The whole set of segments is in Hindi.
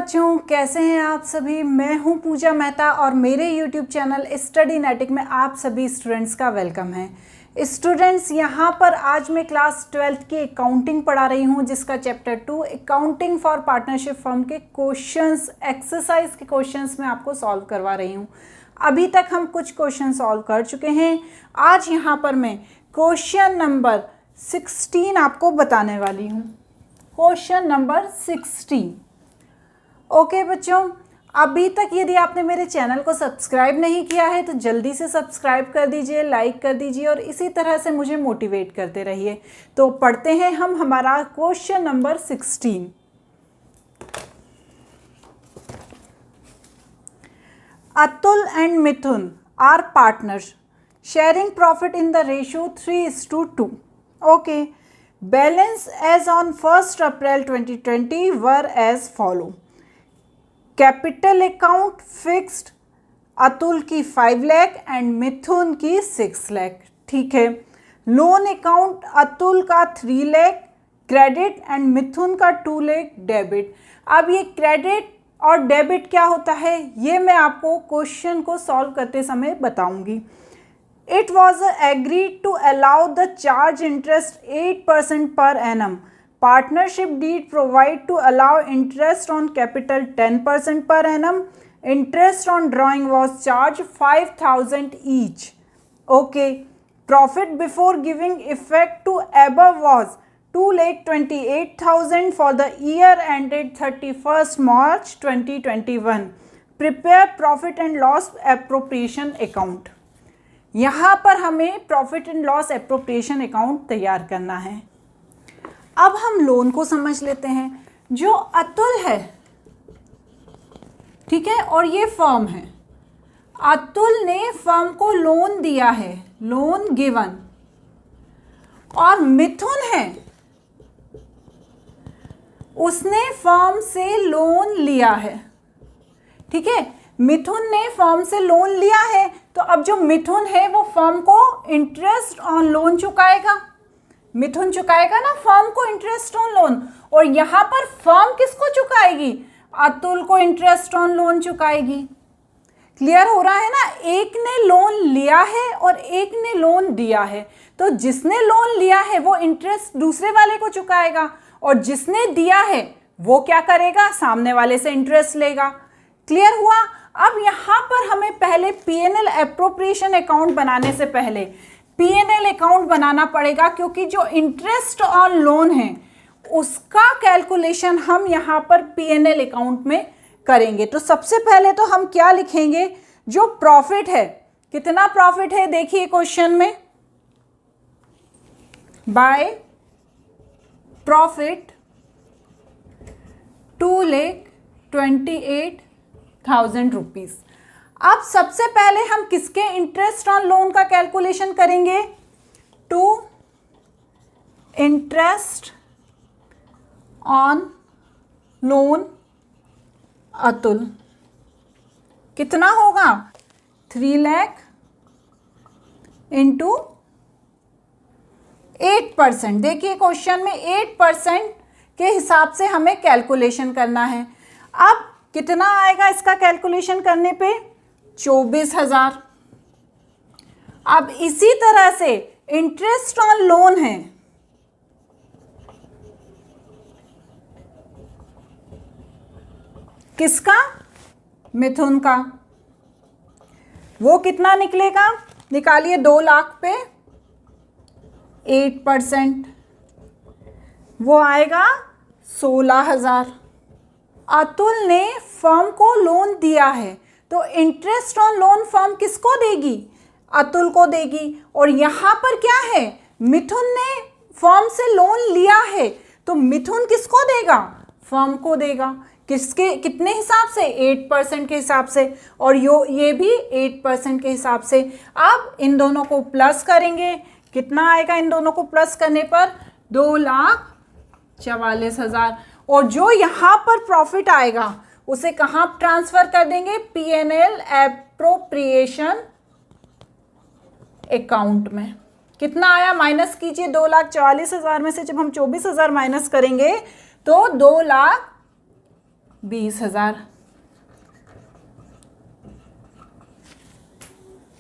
बच्चों, कैसे हैं आप सभी। मैं हूं पूजा मेहता और मेरे YouTube चैनल स्टडीनेटिक में आप सभी स्टूडेंट्स का वेलकम है। स्टूडेंट्स, यहां पर आज मैं क्लास 12th की अकाउंटिंग पढ़ा रही हूं, जिसका chapter 2 accounting for partnership firm के क्वेश्चंस, एक्सरसाइज के क्वेश्चंस मैं आपको सॉल्व करवा रही हूं। अभी तक हम कुछ क्वेश्चन सॉल्व कर चुके हैं। आज यहाँ पर मैं क्वेश्चन नंबर 16 आपको बताने वाली हूँ। Question number 16। ओके बच्चों, अभी तक यदि आपने मेरे चैनल को सब्सक्राइब नहीं किया है तो जल्दी से सब्सक्राइब कर दीजिए, लाइक कर दीजिए और इसी तरह से मुझे मोटिवेट करते रहिए। तो पढ़ते हैं हम हमारा question number 16। Atul and Mithun are partners sharing profit in the ratio 3:2। Okay, balance as on 1 April 2020 were as follow. Capital account fixed, Atul की 5 लाख एंड मिथुन की 6 लाख। ठीक है। लोन अकाउंट, अतुल का 3 लाख क्रेडिट एंड मिथुन का 2 लाख डेबिट। अब ये क्रेडिट और डेबिट क्या होता है ये मैं आपको क्वेश्चन को सॉल्व करते समय बताऊंगी। It was agreed to allow the charge interest 8% per annum. Partnership deed provide to allow interest on capital 10% per annum. Interest on drawing was charged 5,000 each. Okay. Profit before giving effect to above was 2,28,000 for the year ended 31st March 2021. Prepare profit and loss appropriation account. यहाँ पर हमें profit and loss appropriation account तैयार करना है। अब हम लोन को समझ लेते हैं। जो अतुल है, ठीक है, और ये फर्म है। अतुल ने फर्म को लोन दिया है, लोन गिवन। और मिथुन है, उसने फर्म से लोन लिया है। ठीक है, मिथुन ने फर्म से लोन लिया है, तो अब जो मिथुन है वो फर्म को इंटरेस्ट ऑन लोन चुकाएगा। मिथुन चुकाएगा ना फर्म को इंटरेस्ट ऑन लोन, और यहां पर फर्म किसको चुकाएगी? अतुल को इंटरेस्ट ऑन लोन चुकाएगी। क्लियर हो रहा है ना? एक ने लोन लिया है और एक ने लोन दिया है, तो जिसने लोन लिया है वो इंटरेस्ट दूसरे वाले को चुकाएगा, और जिसने दिया है वो क्या करेगा? सामने वाले से इंटरेस्ट लेगा। क्लियर हुआ? अब यहां पर हमें पहले P&L एप्रोप्रिएशन अकाउंट बनाने से पहले P&L अकाउंट बनाना पड़ेगा, क्योंकि जो इंटरेस्ट ऑन लोन है उसका कैलकुलेशन हम यहाँ पर P&L अकाउंट में करेंगे। तो सबसे पहले तो हम क्या लिखेंगे? जो प्रॉफिट है, कितना प्रॉफिट है देखिए क्वेश्चन में, बाय प्रॉफिट 2,28,000 रुपीज। अब सबसे पहले हम किसके इंटरेस्ट ऑन लोन का कैलकुलेशन करेंगे? To interest on loan Atul. कितना होगा? 3 लाख इंटू 8%। देखिए क्वेश्चन में 8% के हिसाब से हमें कैलकुलेशन करना है। अब कितना आएगा इसका कैलकुलेशन करने पे? 24,000। अब इसी तरह से इंटरेस्ट ऑन लोन है, किसका? मिथुन का। वो कितना निकलेगा? निकालिए। 2 लाख पे 8%, वो आएगा 16,000। अतुल ने फर्म को लोन दिया है, तो इंटरेस्ट ऑन लोन फर्म किसको देगी? अतुल को देगी। और यहां पर क्या है? मिथुन ने फर्म से लोन लिया है, तो मिथुन किसको देगा? फर्म को देगा। किसके कितने हिसाब से? 8% के हिसाब से, और ये भी 8% के हिसाब से। अब इन दोनों को प्लस करेंगे। कितना आएगा इन दोनों को प्लस करने पर? 2,44,000। और जो यहां पर प्रॉफिट आएगा उसे कहां ट्रांसफर कर देंगे? P&L एप्रोप्रिएशन अकाउंट में। कितना आया? माइनस कीजिए। 2,44,000 में से जब हम 24,000 माइनस करेंगे तो 2,00,000 20,000।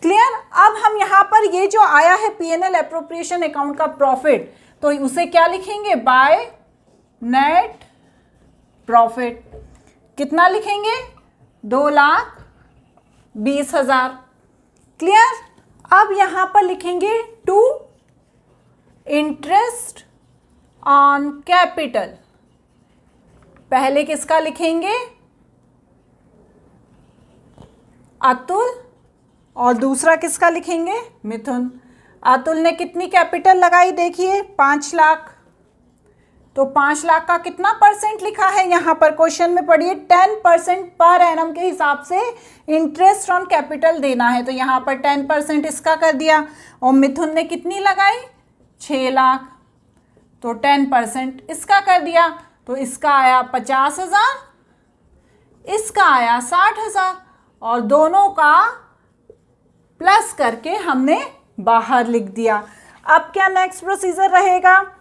क्लियर। अब हम यहाँ पर ये जो आया है P&L एप्रोप्रिएशन अकाउंट का प्रॉफिट, तो उसे क्या लिखेंगे? By net profit. कितना लिखेंगे? 2,20,000। क्लियर। अब यहाँ पर लिखेंगे टू इंटरेस्ट ऑन कैपिटल। पहले किसका लिखेंगे? अतुल, और दूसरा किसका लिखेंगे? मिथुन। अतुल ने कितनी कैपिटल लगाई? देखिए 5 लाख। तो 5 लाख का कितना परसेंट लिखा है यहाँ पर क्वेश्चन में? पढ़िए 10% पर एनम के हिसाब से इंटरेस्ट ऑन कैपिटल देना है, तो यहाँ पर 10% इसका कर दिया। और मिथुन ने कितनी लगाई? 6 लाख, तो 10% इसका कर दिया, तो इसका आया 50,000, इसका आया 60,000, और दोनों का प्लस करके हमने बाहर लिख दिया। अब क्या नेक्स्ट प्रोसीजर रहेगा?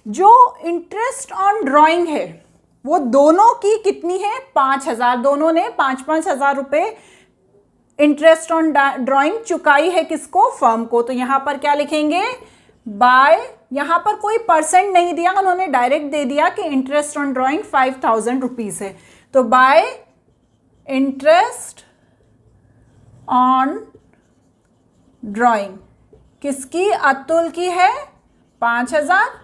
जो इंटरेस्ट ऑन ड्राइंग है वो दोनों की कितनी है? 5,000। दोनों ने 5-5 हज़ार रुपये इंटरेस्ट ऑन ड्राइंग चुकाई है किसको? फर्म को। तो यहाँ पर क्या लिखेंगे? बाय, यहाँ पर कोई परसेंट नहीं दिया, उन्होंने डायरेक्ट दे दिया कि इंटरेस्ट ऑन ड्राइंग 5,000 रुपीज़ है। तो बाय इंटरेस्ट ऑन ड्राइंग किसकी? अतुल की है 5,000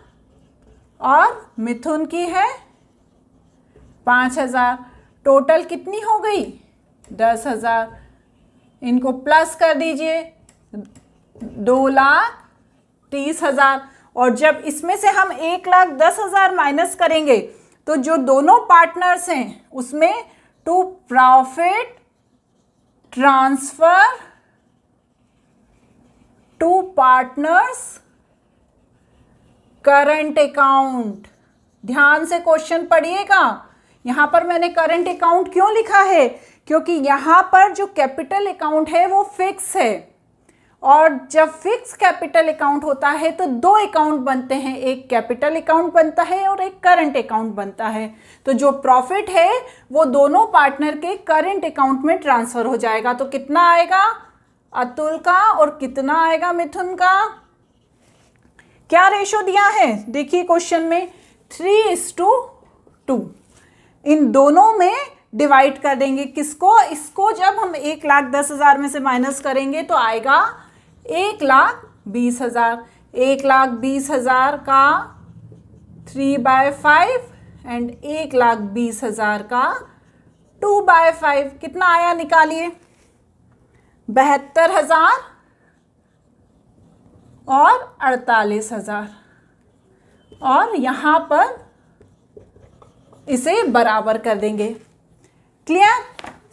और मिथुन की है 5,000। टोटल कितनी हो गई? 10,000। इनको प्लस कर दीजिए, 2,30,000। और जब इसमें से हम 1,10,000 माइनस करेंगे तो जो दोनों पार्टनर्स हैं उसमें to profit transfer to partners current account. ध्यान से क्वेश्चन पढ़िएगा। यहां पर मैंने करंट अकाउंट क्यों लिखा है? क्योंकि यहां पर जो कैपिटल अकाउंट है वो फिक्स है, और जब फिक्स कैपिटल अकाउंट होता है तो 2 अकाउंट बनते हैं, एक कैपिटल अकाउंट बनता है और एक करंट अकाउंट बनता है। तो जो प्रॉफिट है वो दोनों पार्टनर के करंट अकाउंट में ट्रांसफर हो जाएगा। तो कितना आएगा अतुल का और कितना आएगा मिथुन का? क्या रेशो दिया है? देखिए क्वेश्चन में 3:2। इन दोनों में डिवाइड कर देंगे। किसको? इसको जब हम 1,10,000 में से माइनस करेंगे तो आएगा 1,20,000। 1,20,000 का 3/5 एंड 1,20,000 का 2/5 कितना आया? निकालिए। 72,000 और 48,000, और यहाँ पर इसे बराबर कर देंगे। क्लियर?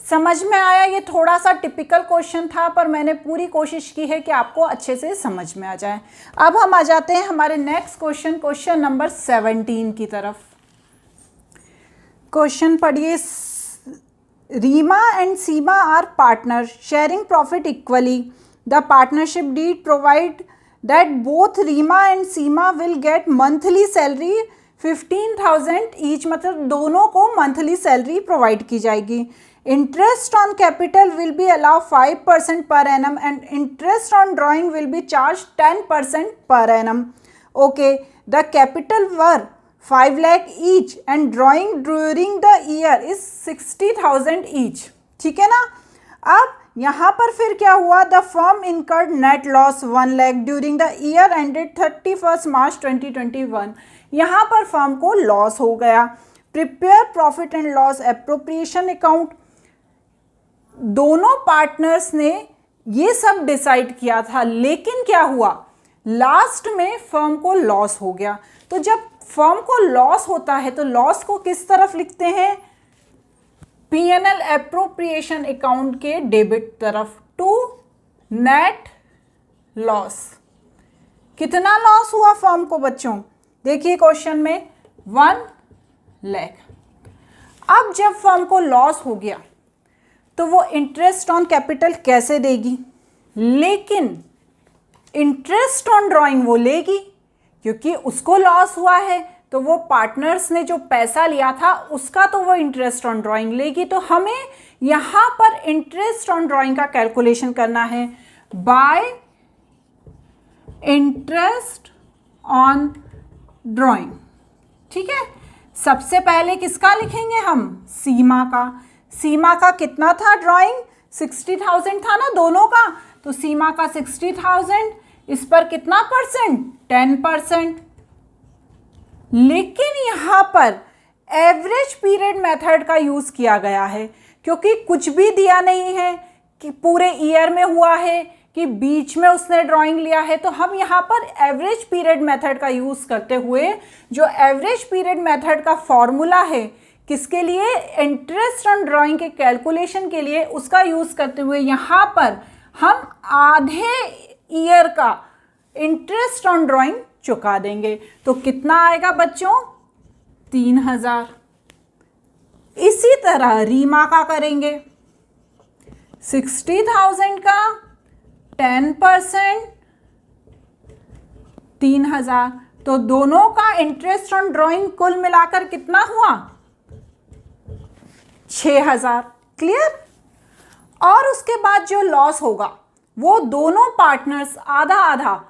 समझ में आया? ये थोड़ा सा टिपिकल क्वेश्चन था, पर मैंने पूरी कोशिश की है कि आपको अच्छे से समझ में आ जाए। अब हम आ जाते हैं हमारे नेक्स्ट क्वेश्चन, क्वेश्चन नंबर 17 की तरफ। क्वेश्चन पढ़िए। Reema and Seema are partner sharing profit equally. The partnership deed provide that both Reema and Seema will get monthly salary 15,000 each, मतलब दोनों को मंथली सैलरी प्रोवाइड की जाएगी। Interest on capital will be allow 5% per annum and interest on drawing will be charge 10% per annum. Okay, the capital were 5 lakh each and drawing during the year is 60,000 each. ठीक है ना? अब यहाँ पर फिर क्या हुआ? The firm incurred net loss 1 lakh during the year ended 31 मार्च 2021। यहाँ पर फर्म को लॉस हो गया। Prepare profit and loss appropriation account. दोनों पार्टनर्स ने ये सब डिसाइड किया था, लेकिन क्या हुआ? लास्ट में फर्म को लॉस हो गया। तो जब फर्म को लॉस होता है तो लॉस को किस तरफ लिखते हैं? P&L एप्रोप्रिएशन अकाउंट के डेबिट तरफ, टू नेट लॉस। कितना लॉस हुआ फर्म को बच्चों? देखिए क्वेश्चन में 1 लाख। अब जब फर्म को लॉस हो गया तो वो इंटरेस्ट ऑन कैपिटल कैसे देगी? लेकिन इंटरेस्ट ऑन ड्राइंग वो लेगी क्योंकि उसको लॉस हुआ है। तो वो पार्टनर्स ने जो पैसा लिया था उसका तो वो इंटरेस्ट ऑन ड्राइंग लेगी। तो हमें यहाँ पर इंटरेस्ट ऑन ड्राइंग का कैलकुलेशन करना है बाय इंटरेस्ट ऑन ड्राइंग। ठीक है, सबसे पहले किसका लिखेंगे हम? सीमा का। सीमा का कितना था ड्राइंग? 60,000 था ना दोनों का, तो सीमा का 60,000, इस पर कितना परसेंट? 10%। लेकिन यहाँ पर एवरेज पीरियड मेथड का यूज़ किया गया है, क्योंकि कुछ भी दिया नहीं है कि पूरे ईयर में हुआ है कि बीच में उसने ड्राइंग लिया है। तो हम यहाँ पर एवरेज पीरियड मेथड का यूज़ करते हुए, जो एवरेज पीरियड मेथड का फॉर्मूला है किसके लिए? इंटरेस्ट ऑन ड्राइंग के कैलकुलेशन के लिए, उसका यूज़ करते हुए यहाँ पर हम आधे ईयर का इंटरेस्ट ऑन ड्राइंग चुका देंगे। तो कितना आएगा बच्चों? 3,000। इसी तरह रीमा का करेंगे। 60,000 का 10%, 3,000। तो दोनों का इंटरेस्ट ऑन ड्राइंग कुल मिलाकर कितना हुआ? 6,000। क्लियर? और उसके बाद जो लॉस होगा वो दोनों पार्टनर्स आधा आधा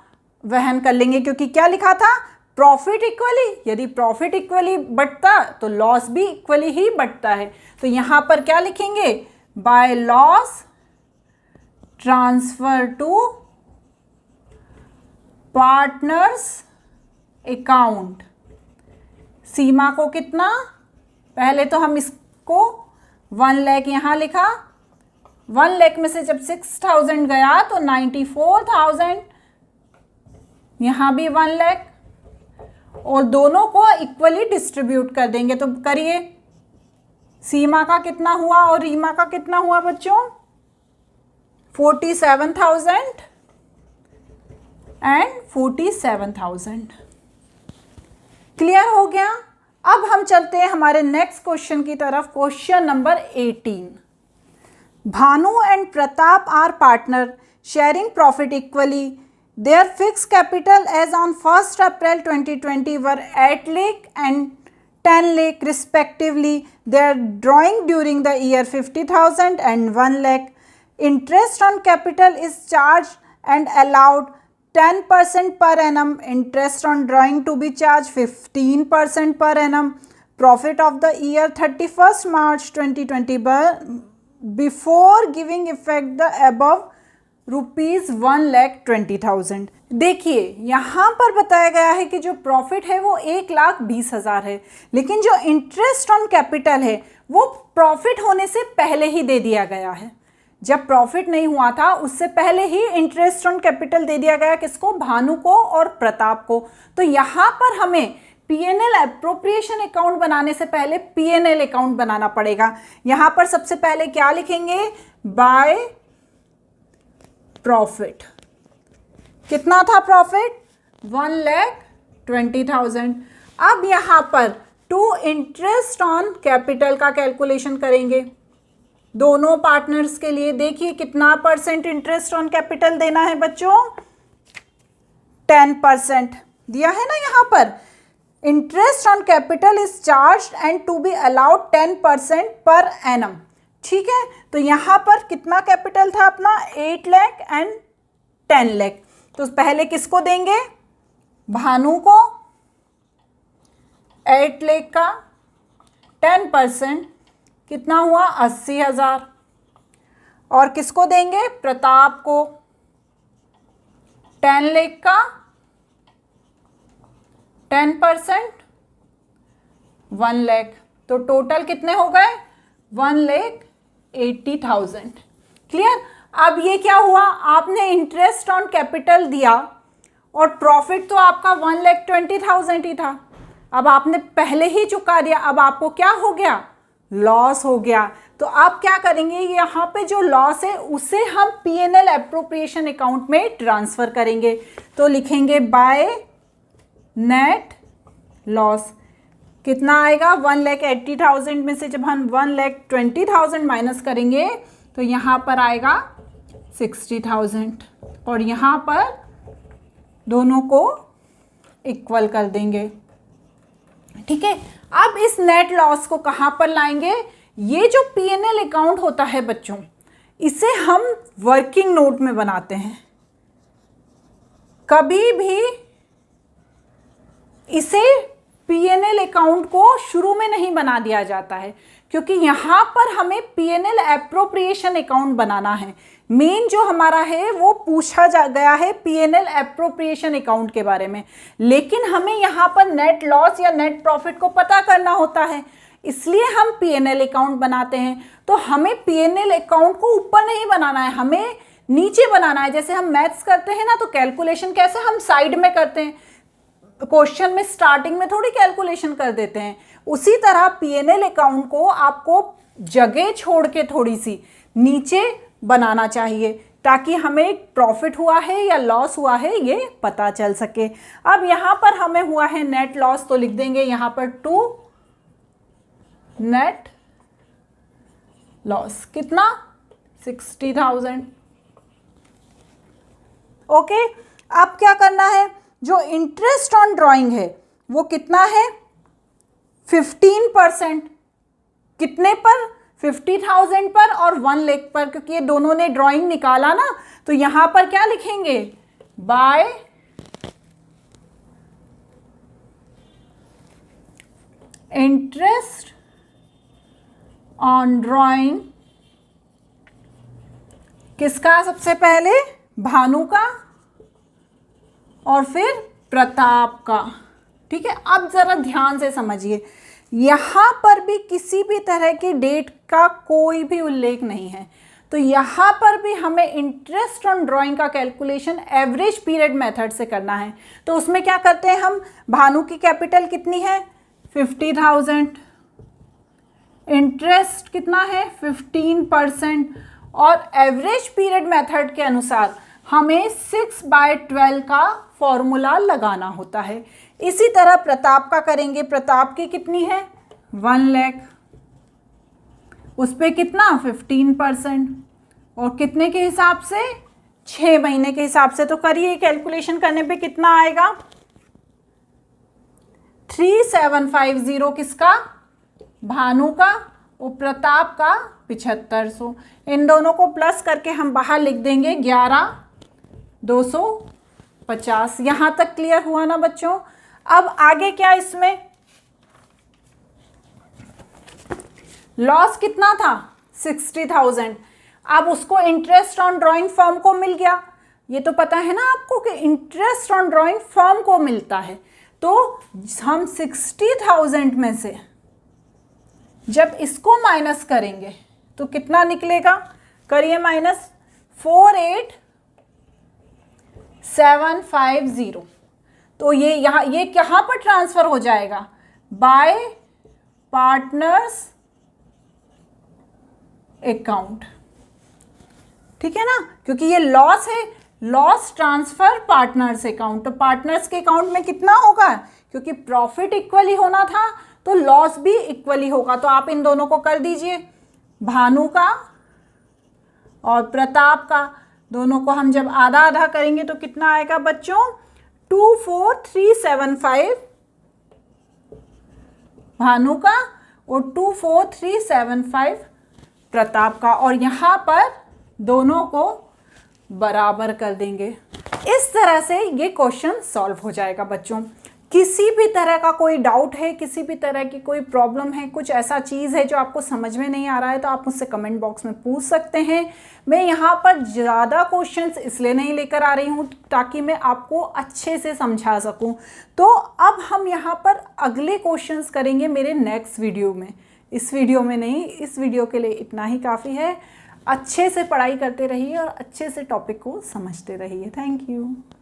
वहन कर लेंगे, क्योंकि क्या लिखा था? Profit equally. यदि प्रॉफिट इक्वली बंटता तो लॉस भी इक्वली ही बंटता है। तो यहां पर क्या लिखेंगे? By loss transfer to partners account. Seema को कितना? पहले तो हम इसको 1 लाख यहां लिखा, 1 लाख में से जब 6,000 गया तो 94,000, यहाँ भी 1 लाख, और दोनों को इक्वली डिस्ट्रीब्यूट कर देंगे। तो करिए, सीमा का कितना हुआ और रीमा का कितना हुआ बच्चों? 47,000 एंड 47,000। क्लियर हो गया? अब हम चलते हैं हमारे नेक्स्ट क्वेश्चन की तरफ। Question number 18। Bhanu and Pratap are partner sharing profit equally. Their fixed capital as on 1st April 2020 were 8 lakh and 10 lakh respectively. Their drawing during the year 50,000 and 1 lakh. Interest on capital is charged and allowed 10% per annum. Interest on drawing to be charged 15% per annum. Profit of the year 31st March 2020 before giving effect the above ₹1,20,000। देखिए यहाँ पर बताया गया है कि जो प्रॉफिट है वो 1,20,000 है, लेकिन जो इंटरेस्ट ऑन कैपिटल है वो प्रॉफिट होने से पहले ही दे दिया गया है। जब प्रॉफिट नहीं हुआ था उससे पहले ही इंटरेस्ट ऑन कैपिटल दे दिया गया। किसको? भानु को और प्रताप को। तो यहाँ पर हमें P&L एप्रोप्रिएशन अकाउंट बनाने से पहले P&L अकाउंट बनाना पड़ेगा। यहाँ पर सबसे पहले क्या लिखेंगे? By profit. कितना था प्रॉफिट? 1,20,000। अब यहां पर टू इंटरेस्ट ऑन कैपिटल का कैलकुलेशन करेंगे दोनों पार्टनर्स के लिए। देखिए कितना परसेंट इंटरेस्ट ऑन कैपिटल देना है बच्चों? 10% दिया है ना यहाँ पर। Interest on capital is charge and to be allowed 10% per annum. ठीक है, तो यहाँ पर कितना कैपिटल था अपना? 8 लाख एंड 10 लाख। तो पहले किसको देंगे? भानु को 8 लाख का 10% कितना हुआ? 80,000। और किसको देंगे? प्रताप को 10 लाख का 10%, 1 लाख। तो टोटल कितने हो गए? 1,80,000। क्लियर? अब ये क्या हुआ? आपने इंटरेस्ट ऑन कैपिटल दिया और प्रॉफिट तो आपका 1,20,000 ही था। अब आपने पहले ही चुका दिया, अब आपको क्या हो गया? लॉस हो गया। तो आप क्या करेंगे? यहाँ पे जो लॉस है उसे हम P&L एप्रोप्रिएशन अकाउंट में ट्रांसफर करेंगे। तो लिखेंगे बाय नेट लॉस। कितना आएगा? 1,80,000 में से जब हम 1,20,000 माइनस करेंगे तो यहाँ पर आएगा 60,000 और यहाँ पर दोनों को इक्वल कर देंगे। ठीक है, अब इस नेट लॉस को कहाँ पर लाएंगे? ये जो P&L अकाउंट होता है बच्चों, इसे हम वर्किंग नोट में बनाते हैं। कभी भी इसे P&L अकाउंट को शुरू में नहीं बना दिया जाता है, क्योंकि यहाँ पर हमें P&L एप्रोप्रिएशन अकाउंट बनाना है। मेन जो हमारा है वो पूछा गया है P&L एप्रोप्रिएशन अकाउंट के बारे में, लेकिन हमें यहाँ पर नेट लॉस या नेट प्रॉफिट को पता करना होता है, इसलिए हम P&L अकाउंट बनाते हैं। तो हमें P&L अकाउंट को ऊपर नहीं बनाना है, हमें नीचे बनाना है। जैसे हम मैथ्स करते हैं ना, तो कैलकुलेशन कैसे हम साइड में करते हैं, क्वेश्चन में स्टार्टिंग में थोड़ी कैलकुलेशन कर देते हैं। उसी तरह P&L अकाउंट को आपको जगह छोड़ के थोड़ी सी नीचे बनाना चाहिए, ताकि हमें प्रॉफिट हुआ है या लॉस हुआ है ये पता चल सके। अब यहाँ पर हमें हुआ है नेट लॉस, तो लिख देंगे यहाँ पर 2 नेट लॉस। कितना? 60,000। ओके, अब क्या करना है? जो इंटरेस्ट ऑन ड्राइंग है वो कितना है? 15%। कितने पर? 50,000 पर और 1 लाख पर, क्योंकि ये दोनों ने ड्राइंग निकाला ना, तो यहां पर क्या लिखेंगे? Bye interest on drawing. किसका? सबसे पहले भानु का और फिर प्रताप का। ठीक है, अब जरा ध्यान से समझिए, यहाँ पर भी किसी भी तरह की डेट का कोई भी उल्लेख नहीं है, तो यहाँ पर भी हमें इंटरेस्ट ऑन ड्राइंग का कैलकुलेशन एवरेज पीरियड मेथड से करना है। तो उसमें क्या करते हैं हम? भानु की कैपिटल कितनी है? 50,000। इंटरेस्ट कितना है? 15%। और एवरेज पीरियड मेथड के अनुसार हमें 6/12 का फॉर्मूला लगाना होता है। इसी तरह प्रताप का करेंगे। प्रताप की कितनी है? 1 लाख। उस पे कितना? 15%। और कितने के हिसाब से? 6 महीने के हिसाब से। तो करिए, कैलकुलेशन करने पे कितना आएगा? 3750। किसका? भानु का। और प्रताप का 7500। इन दोनों को प्लस करके हम बाहर लिख देंगे 11,250। यहां तक क्लियर हुआ ना बच्चों? अब आगे क्या? इसमें लॉस कितना था? 60,000। अब उसको इंटरेस्ट ऑन ड्राइंग फर्म को मिल गया। ये तो पता है ना आपको कि इंटरेस्ट ऑन ड्राइंग फर्म को मिलता है। तो हम 60,000 में से जब इसको माइनस करेंगे तो कितना निकलेगा? करिए माइनस। 48,750। तो ये यहाँ, ये कहाँ पर ट्रांसफर हो जाएगा? Bye partners account. ठीक है ना, क्योंकि ये लॉस है, लॉस ट्रांसफर पार्टनर्स अकाउंट। तो पार्टनर्स के अकाउंट में कितना होगा? क्योंकि प्रॉफिट इक्वली होना था तो लॉस भी इक्वली होगा। तो आप इन दोनों को कर दीजिए, भानु का और प्रताप का। दोनों को हम जब आधा आधा करेंगे तो कितना आएगा बच्चों? 24,375 भानु का और 24,375 प्रताप का। और यहाँ पर दोनों को बराबर कर देंगे। इस तरह से ये क्वेश्चन सॉल्व हो जाएगा बच्चों। किसी भी तरह का कोई डाउट है, किसी भी तरह की कोई प्रॉब्लम है, कुछ ऐसा चीज़ है जो आपको समझ में नहीं आ रहा है, तो आप मुझसे कमेंट बॉक्स में पूछ सकते हैं। मैं यहाँ पर ज़्यादा क्वेश्चंस इसलिए नहीं लेकर आ रही हूँ ताकि मैं आपको अच्छे से समझा सकूँ। तो अब हम यहाँ पर अगले क्वेश्चंस करेंगे मेरे नेक्स्ट वीडियो में। इस वीडियो में नहीं, इस वीडियो के लिए इतना ही काफ़ी है। अच्छे से पढ़ाई करते रहिए और अच्छे से टॉपिक को समझते रहिए। Thank you.